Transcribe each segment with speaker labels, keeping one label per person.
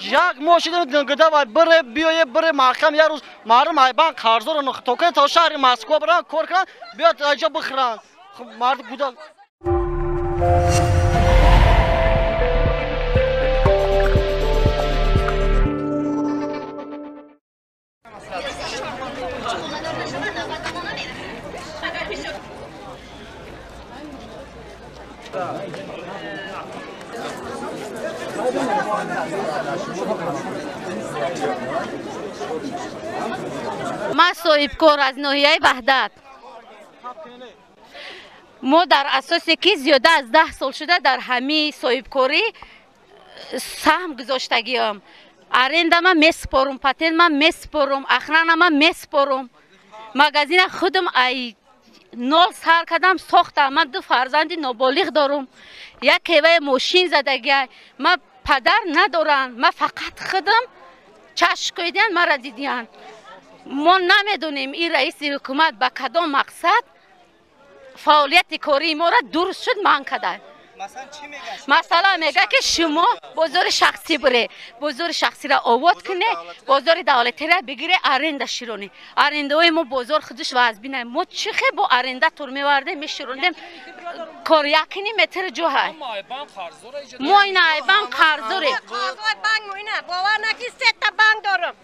Speaker 1: یک ماشین دنگده و بره بیایه بره محکم یه روز مردم ایبان قرضدار نختوکه تا شهر مسکو برن کار کنن بیاد اینجا بخرن خب مرد گودال
Speaker 2: ما صاحبکار از ناحیه وحدت ما در اساسی که زیاده از 10 سال شده در همین صاحبکاری سهم گذاشتگیم ارنده من میسپارم پتن من میسپارم اخران من میسپارم مغازین خودم ای نال سر کردم ساختم من 2 فرزند نابالغ دارم یک کیوه ماشین زدگی من پدر ندارم من فقط خودم چشم کردن مرا دیدین ما نمیدونیم این رئیس حکومت به کدام مقصد فعالیت کاری ما را درست شد من کده مثلا میگه که شما بازار شخصی بره بازار شخصی را آباد کنه بازار دولتی را بگیره ارنده شیرونه ارنده های ما بازار خودش وضع بینه ما چه خیلی با ارنده تور میورده میشیروندیم کار یکنی متر جو های ما این ایبان قرضداریم
Speaker 3: باور نکی 3 تا بانک دارم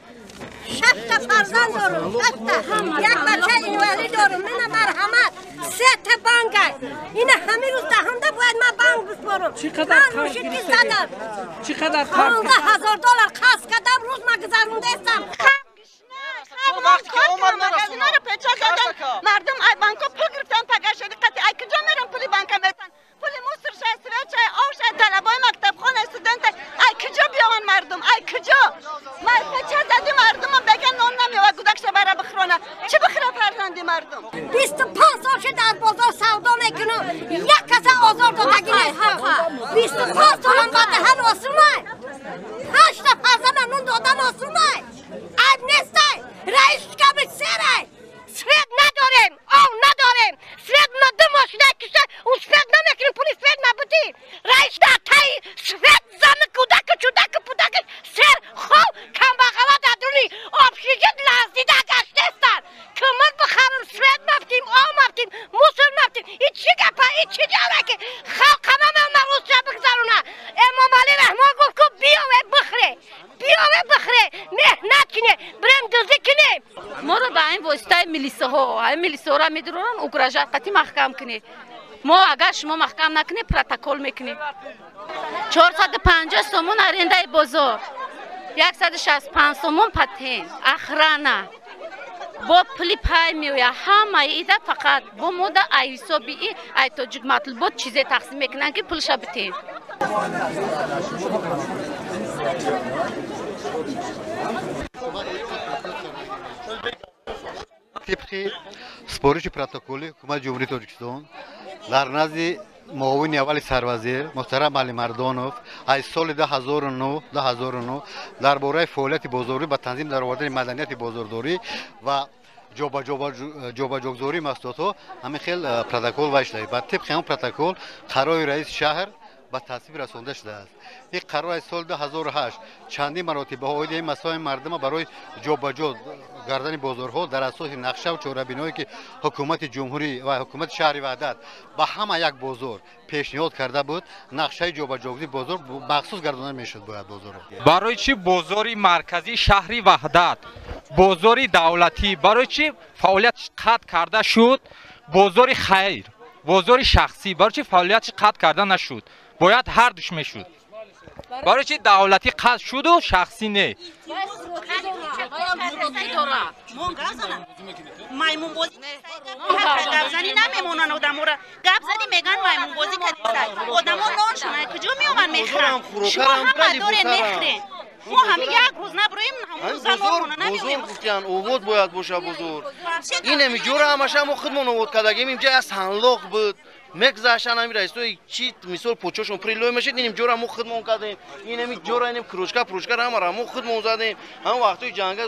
Speaker 3: 6 تا فرزند دارم 10 تا یک بچه اینوری دارم من مرحمت 3 تا بانک این همه روز دهنده باید من بانک بسپارم
Speaker 4: چقدر
Speaker 3: $15,000 قرض کردم روز ما گذرونده استم مردم ای بانکا پول گرفتن پگه شده قطعی ای کجا میرم پولی بانکا میتن پولی مصر شای سویت شای آو شای طلبای مکتب خانه استودنت ای کجا بیان مردم ای کجا من پچه زدی مردم بگن نون نمیوه گودک شبره بخرانه چی بخره فرزندی مردم 25 سال شد در بازار سودا میکنم یک کس آزار دادگی نیست 25 سال هم بعد هر آسونه 8 تا فرزند نون دادن آسونه عیب نیسته رئیس کبیر سره سفید نداریم آو نداریم سفید ما 2 ماشین کشته اون سفید نمیکنیم پولی سفید نبودی رئیس در تایی سفید زن کودک چودک پودک سر خواه کم بغلا دادونی آبشیجت لازیده گشتستن کمک بخرم سفید مفتیم آو مفتیم موسر مفتیم این چی گپه این چی جاره که خلق همه من روز جا بگذارونه امام علی رحمان گفت که بیاوه بخره مهنت کنه برم دوزی کنه
Speaker 2: ما رو به این واسطه میلیسه ها را میدرونن اگراژات قطعی محکم کنه ما اگر شما محکم نکنه پروتکل میکنیم 450 سومون ارنده بازار 165 سومون پتن اخرانه با پلی پای میویا همه ایده فقط با مودا ایسابی ای توجیک مطلوبات چیزی تقسیم میکنن که پولش بتین
Speaker 5: طبق سپارش پروتکل حکومت جمهوری تاجیکستان در نزد معاون اول سروزیر محترم علی مردانوف از سال 2009 درباره فعالیت بازاری با تنظیم در آوردن مدنیت بازارداری و جابجاگذاری محصولات همین خیلی پروتکل وشته و طبق همون پروتکل قرار رئیس شهر به تصویب رسانده شده است. این قرار از سال 2008 چندین مراتب به هوای مسائل مردم برای جابجا گردن بازارها در اساس نقشه و چاره‌بینایی که حکومت جمهوری و حکومت شهر وحدت به همه یک بازار پیشنهاد کرده بود نقشه جابجایی بازار مخصوص گردانده میشد باید بازار
Speaker 6: برای چی بازاری مرکزی شهری وحدت بازاری دولتی برای چی فعالیت قطع کرده شد بازاری خیر بازاری شخصی برای چی فعالیت قطع کرده نشد باید هر دوش میشد برای چی دولتی قطع شد و شخصی نه
Speaker 3: مایمون بازی گپ زنی نمیمونن آدمو را گپ زدی میگن مایمون بازی کردن آدما نانشون کجا میومن میخرن شما هم داره میخرین ما همه یک روز نبریم همون زمان نمیویم
Speaker 7: بزرگ اوود باید باشه بزرگ این میجوره همش هم خودمون اوود کردگیم اینجا از هنلاق بود مگذاشتن همین رئیس توی چی مثال پوچاشون پریلوی میشد اینیم جورا مو خودمون کردیم اینم جورا اینم کروشکا هم را مو خودمون زدیم هم وقتی جنگ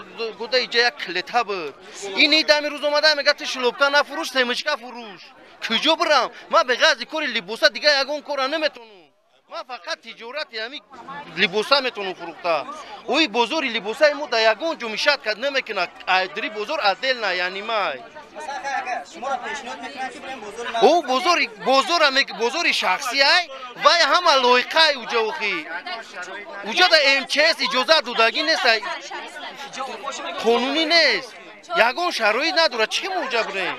Speaker 7: گفته اینجا یک کلته بود این نیدم روز اومده میگه تو شلوبکا نفروش تمشکا فروش کجا برم ما به غاز کوری لباسا دیگه یگون کورا نمیتونم ما فقط تجارت همین لباسا میتونم فروخته اوی بازاری لباسای ما در یگان جو میشد که نمیکنه دری بازار عدل نه یعنی ما او بازار شخصی ای و همه لایقه اوجا اوخی اوجا در امچس اجازه دودگی نیست قانونی نیست یگان شرایط نداره چی موجه بریم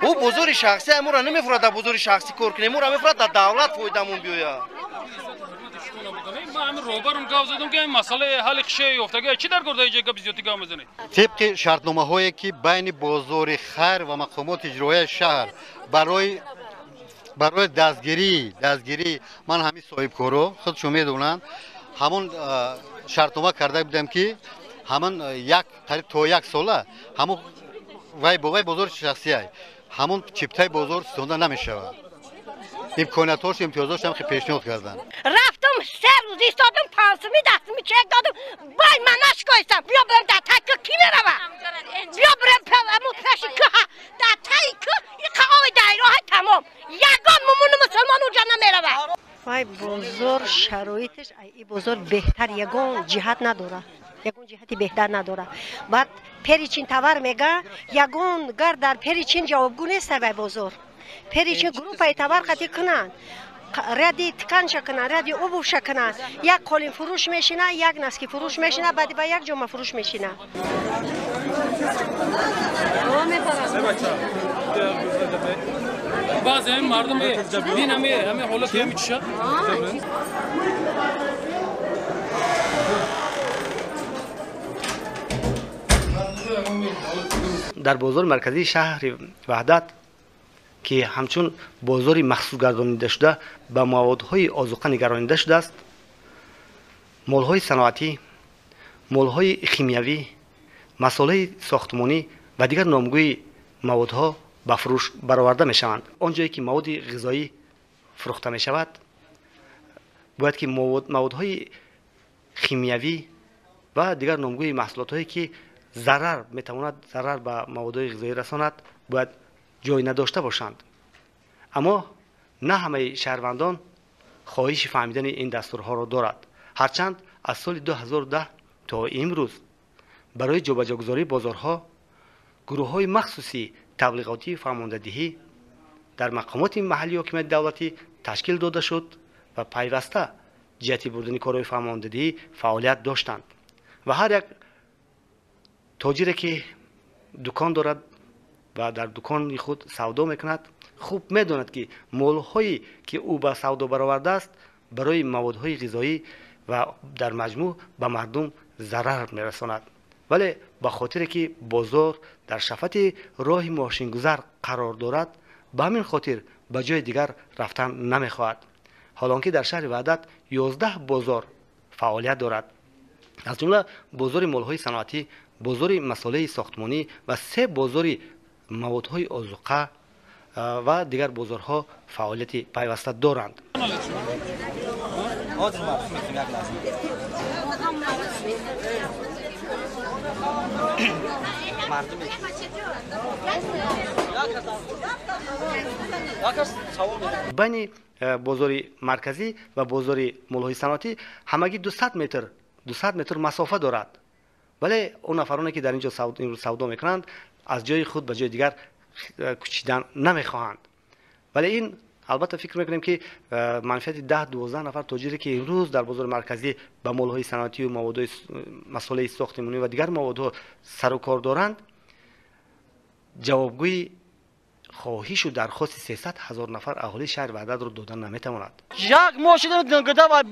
Speaker 7: او بازار شخصی ای ما را نمیفرد در بازار شخصی کار کنیم ما را میفرد در دولت فایدمون بیاید
Speaker 4: من همین روبرم گاو زدم که این مسئله حل خشه افتاده چی در گرده اینجا گپ زیادی گام بزنید
Speaker 5: طبق شرطنامه هایی که بین بازار خیر و مقامات اجرایی شهر برای دستگیری من همین صاحبکارو خودشون میدونن همون شرطنامه کرده بودم که همون قریب تا یک ساله همون وای بازار شخصی ای همون چپتای بازار سونده نمیشود امکاناتش امتیازش هم خیلی پیشنهاد کردن
Speaker 8: رفتم 3 روز ایستادم پانسمی دستمی چک دادم بای من نشکایستم بیا برم در تک کی میروم بیا برم امو پیش که در تک این قهوه دایره های تمام یگان ممون مسلمان اونجا نمیروم
Speaker 9: وای بازار شرایطش ای بازار بهتر یگان جهت نداره یگان جهتی بهتر نداره بعد پریچین تور میگه یگان گر در پریچین جوابگو نیست وای بازار پریچین گروپ اعتبار قطعی کنن ردی تکانش کنن ردی عبوش کنن یک قالین فروش میشینه یک نسکی فروش میشینه بعد با یک جمعه فروش میشینه
Speaker 4: بعضی این مردم دین همه حالت همی چیشه
Speaker 10: در بازار مرکزی شهر وحدت که همچون بازاری مخصوص گردانیده شده به موادهای آذوقه نگرانیده شده است مالهای صنعتی مالهای شیمیایی مسائل ساختمانی و دیگر نامگوی موادها به فروش برآورده می شوند آنجایی که مواد غذایی فروخته می شود باید که موادهای شیمیایی و دیگر نامگوی محصولات هایی که ضرر می تواند ضرر به موادهای غذایی رساند باید جای نداشته باشند اما نه همه شهروندان خواهش فهمیدن این دستورها را دارد هرچند از سال 2010 تا امروز برای جابجاگذاری بازارها گروه‌های مخصوصی تبلیغاتی فرماندهی در مقامات محلی حکومت دولتی تشکیل داده شد و پیوسته جهت بردن کارهای فرماندهی فعالیت داشتند و هر یک تاجری که دکان دارد و در دکان خود سودا میکند خوب میداند که مالهایی که او به سودا برآورده است برای موادهای غذایی و در مجموع به مردم ضرر میرساند ولی به خاطر که بازار در شفت راه ماشینگذر قرار دارد به همین خاطر به جای دیگر رفتن نمیخواهد حالانکه در شهر وحدت 11 بازار فعالیت دارد از جمله بازار مالهای صنعتی بازار مسائل ساختمانی و 3 بازار موادهای آذوقه و دیگر بازارها فعالیت پیوسته دارند. بین بازار مرکزی و بازار مالهای صنعتی همگی 200 متر مسافت دارد ولی اون نفرانی که در اینجا سودا میکنند از جای خود به جای دیگر کوچیدن نمیخواهند ولی این البته فکر میکنیم که منفعت 10-12 نفر تاجری که امروز در بازار مرکزی به مالهای صنعتی و مواد مسائل ساختمانی و دیگر موادها سر و کار دارند جوابگوی خواهش و درخواست 300,000 نفر اهالی شهر وحدت رو دادن نمیتواند.
Speaker 1: یک ماشین گده و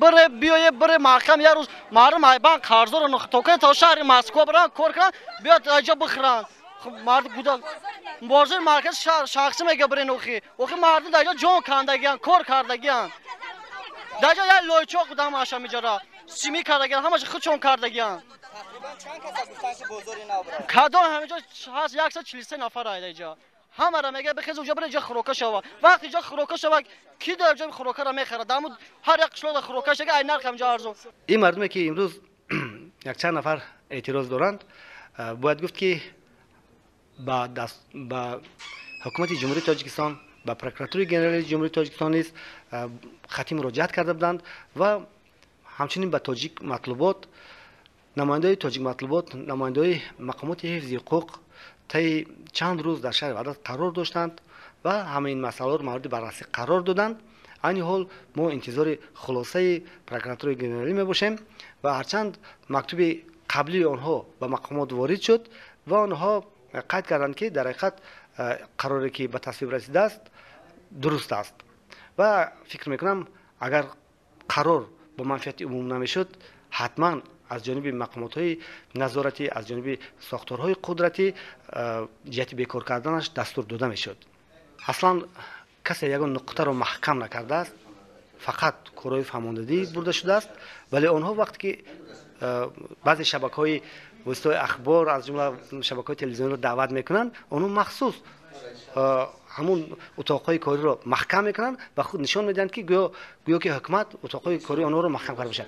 Speaker 1: بره محکم یه روز مردم ایبان قرضدار رو توکن تا شهر مسکو برن کار کنن بیاد اینجا بخرن خب مرد گودا بازار مرکز شهر شخصی میگه برین اوخی مردم در اینجا جون کندگیان کار کردگیان در اینجا یه لایچوک بودم ماشا میجرا سیمی کردگیان همش خودشون کردگیان کدام همینجا هست 143 نفر آید اینجا همه را میگه بخیز اونجا بره اینجا خروکه شوا وقتی اینجا خروکه شوا کی در اینجا خروکه را میخره دامو هر یک قشلو خروکه شگه این نرخ اینجا ارزو
Speaker 10: این مردمی که امروز یک چند نفر اعتراض دارند باید گفت که با حکومت جمهوری تاجیکستان به پروکراتوری گنرالی جمهوری تاجیکستان نیز خطی مراجعت کرده بودند و همچنین به تاجیک مطلوبات نماینده تاجیک مطلوبات نماینده مقامات حفظ حقوق طی چند روز در شهر وحدت قرار داشتند و همه این مسائل را مورد بررسی قرار دادند. این حال ما انتظار خلاصه پروکراتوری گنرالی می باشیم و هرچند مکتوب قبلی آنها به مقامات وارد شد و آنها قید کردند که در حقیقت قراری که به تصویب رسیده است درست است و فکر میکنم اگر قرار با منفعت عموم نمیشد حتما از جانب مقامات های نظارتی از جانب ساختارهای قدرتی جهت بیکار کردنش دستور داده میشد. اصلا کسی یگان نقطه را محکم نکرده است، فقط کارهای فرماندهی برده شده است، ولی آنها وقتی که بعضی شبکه‌های وسایل اخبار از جمله شبکه‌های تلویزیونی را دعوت میکنند، آنها مخصوص همون اتاقهای کاری را محکم میکنند و خود نشان میدهند که گویا که حکومت اتاقهای کاری آنها را محکم کرده باشد.